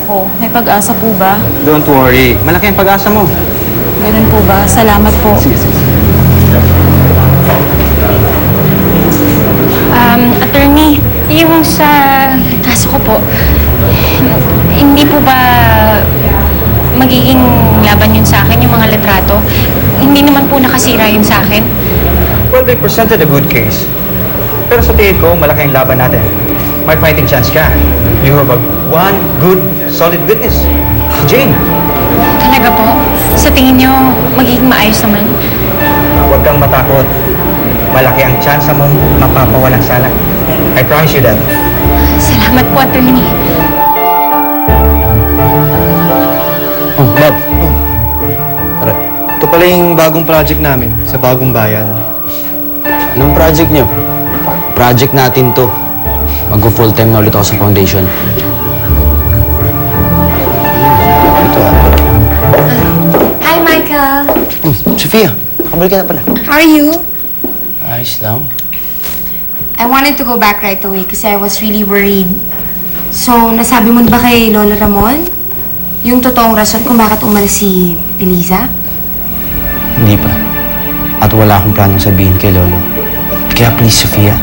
ako. May pag-asa po ba? Don't worry. Malaki ang pag-asa mo. Ganun po ba? Salamat po. Sige. Attorney, yung sa kaso ko po, hindi po ba magiging laban yun sa akin, yung mga litrato? Hindi naman po nakasira yun sa akin. Well, they presented a good case. Pero sa tingin ko, malaki ang laban natin. May fighting chance ka. You have one good, solid witness. Jane. Talaga po? Sa tingin niyo, magiging maayos naman? Huwag kang matakot. Malaki ang chance mong mapapawalang sala. I promise you that. Salamat po, attorney. Oh, Bob. Tara. Ito pala yung bagong project namin sa bagong bayan. Anong project nyo? Project natin to. Mag-full time na ulit ako sa foundation. Ito Hi, Michael. Sofia, nakabalik ka na pala. How are you? Ayos lang. I wanted to go back right away kasi I was really worried. So, nasabi mo na ba kay Lolo Ramon yung totoong rason kung bakit umalis si Eliza? Hindi pa. At wala akong planong sabihin kay Lolo. Kaya please, Sofia,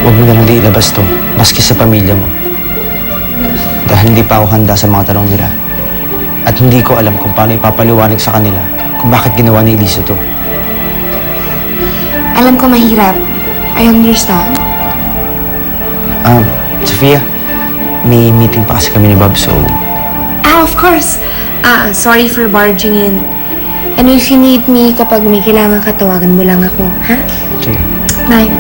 huwag mo na lang di ilabas to, maski sa pamilya mo. Dahil hindi pa ako handa sa mga tanong nila. At hindi ko alam kung paano ipapaliwanag sa kanila kung bakit ginawa ni Elisa to. Alam ko mahirap. I understand. Sofia, may meeting pa kasi kami ni Bob, so... Of course. Sorry for barging in. And if you need me, kapag may kailangan ka, tawagan mo lang ako, ha? Sige. Bye.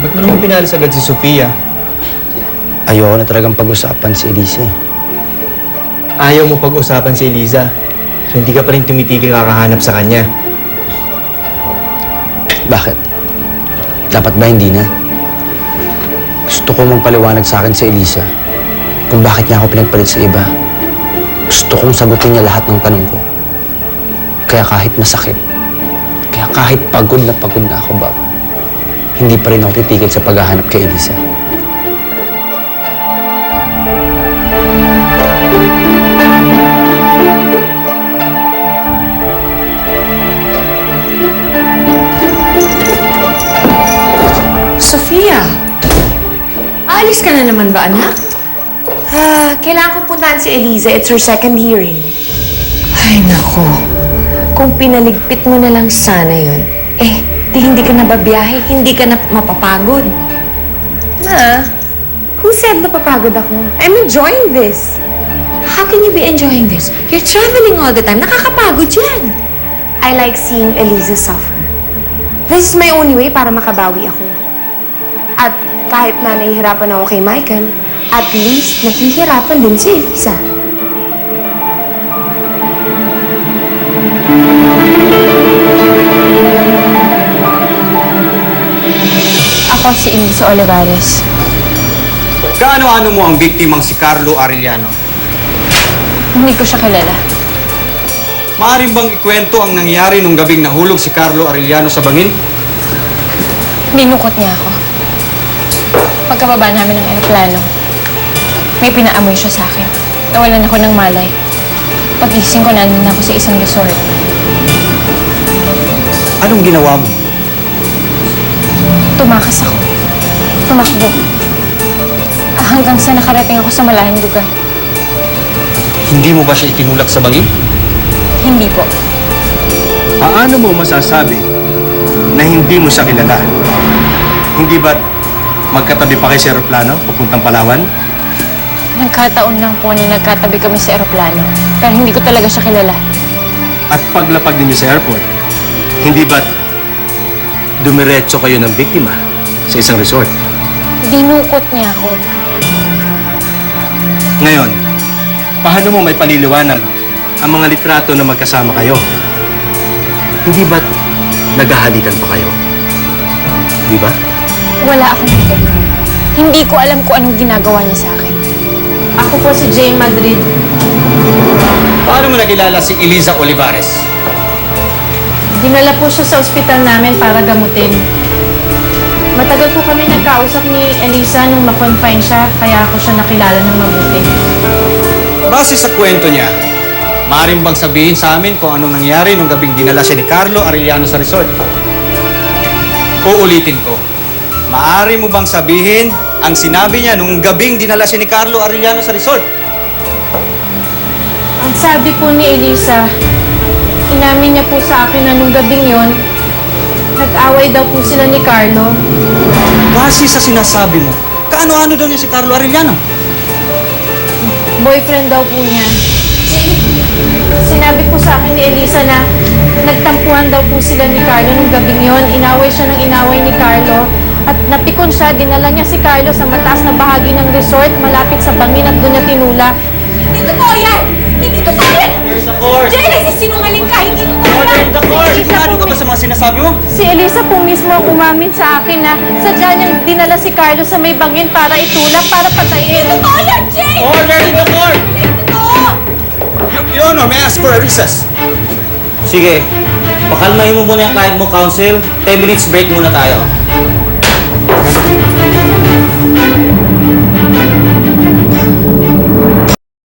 Ba't mo naman pinalis agad si Sofia? Ayoko na talagang pag-usapan si Elisa eh. Ayaw mo pag-usapan si Eliza. So hindi ka pa rin tumitigil kakahanap sa kanya. Bakit? Dapat ba hindi na? Gusto ko magpaliwanag sa akin si Elisa kung bakit niya ako pinagpalit sa iba. Gusto kong sagutin niya lahat ng tanong ko. Kaya kahit masakit, kaya kahit pagod na ako, Bob, hindi pa rin ako titigil sa paghahanap kay Elisa. Sofia! Aalis ka na naman ba, anak? Kailangan kong puntahan si Eliza. It's her second hearing. Ay, nako. Kung pinaligpit mo na lang sana yun, di hindi ka na babiyahe, hindi ka na mapapagod. Ma, who said napapagod ako? I'm enjoying this. How can you be enjoying this? You're traveling all the time. Nakakapagod yan. I like seeing Eliza suffer. This is my only way para makabawi ako. At kahit na nahihirapan ako kay Michael, at least nahihirapan din si Eliza. Ako si Elisa Olivares. Kaano-ano mo ang biktimang si Carlo Arellano? Hindi ko siya kilala. Maaaring bang ikwento ang nangyari nung gabing nahulog si Carlo Arellano sa bangin? Dinukot niya ako. Pagkababa namin ng eroplano, may pinaamoy siya sa akin. Nawalan ako ng malay. Pag-ising ko, nandun ako sa isang resort. Anong ginawa mo? Tumakas ako. Tumakbo. Hanggang sa nakarating ako sa malahing lugar. Hindi mo ba siya itinulak sa bangin? Hindi po. Paano mo masasabi na hindi mo siya kilala? Hindi ba't magkatabi pa kayo sa aeroplano papuntang Palawan? Nagkataon lang po na nagkatabi kami sa eroplano. Pero hindi ko talaga siya kilala. At paglapag ninyo sa airport, hindi ba't dumiretso kayo ng biktima sa isang resort? Dinukot niya ako. Ngayon, paano mo may paliliwanag ang mga litrato na magkasama kayo? Hindi ba't naghahalikan pa kayo? Di ba? Wala akong alam. Hindi ko alam kung anong ginagawa niya sa akin. Ako po si Jane Madrid. Paano mo nakilala si Eliza Olivares? Dinala po siya sa ospital namin para gamutin. Matagal po kami nagkausap ni Elisa nung ma-confine siya, kaya ako siya nakilala ng mabuti. Base sa kwento niya, maaaring bang sabihin sa amin kung anong nangyari nung gabing dinala siya ni Carlo Arellano sa resort? Uulitin ko. Maaari mo bang sabihin ang sinabi niya nung gabing dinala siya ni Carlo Arellano sa resort? Ang sabi po ni Elisa, inamin niya po sa akin na nung gabing yon, nag-away daw po sila ni Carlo. Base sa sinasabi mo, kaano-ano daw niya si Carlo Arellano? Boyfriend daw po niya. Sinabi po sa akin ni Elisa na nagtampuhan daw po sila ni Carlo nung gabing yon. Inaway siya ng inaway ni Carlo. At napikon siya, dinala niya si Carlo sa mataas na bahagi ng resort malapit sa bangin at doon niya tinula. Hindi totoo yan! Hindi totoo yan! There's the court! Jay, sinungaling ka! Hindi totoo yan! The court! Sigurado ka ba sa mga sinasabi mo? Si Elisa po mismo ang umamin sa akin na sadya niyang dinala si Carlo sa may bangin para itulak, para patayin. Totoo yan, Jay! Order in the court! Hindi totoo! Your Honor, may I ask for a recess? Sige, pakalmahin mo muna yung client mo, counsel. 10 minutes break muna tayo.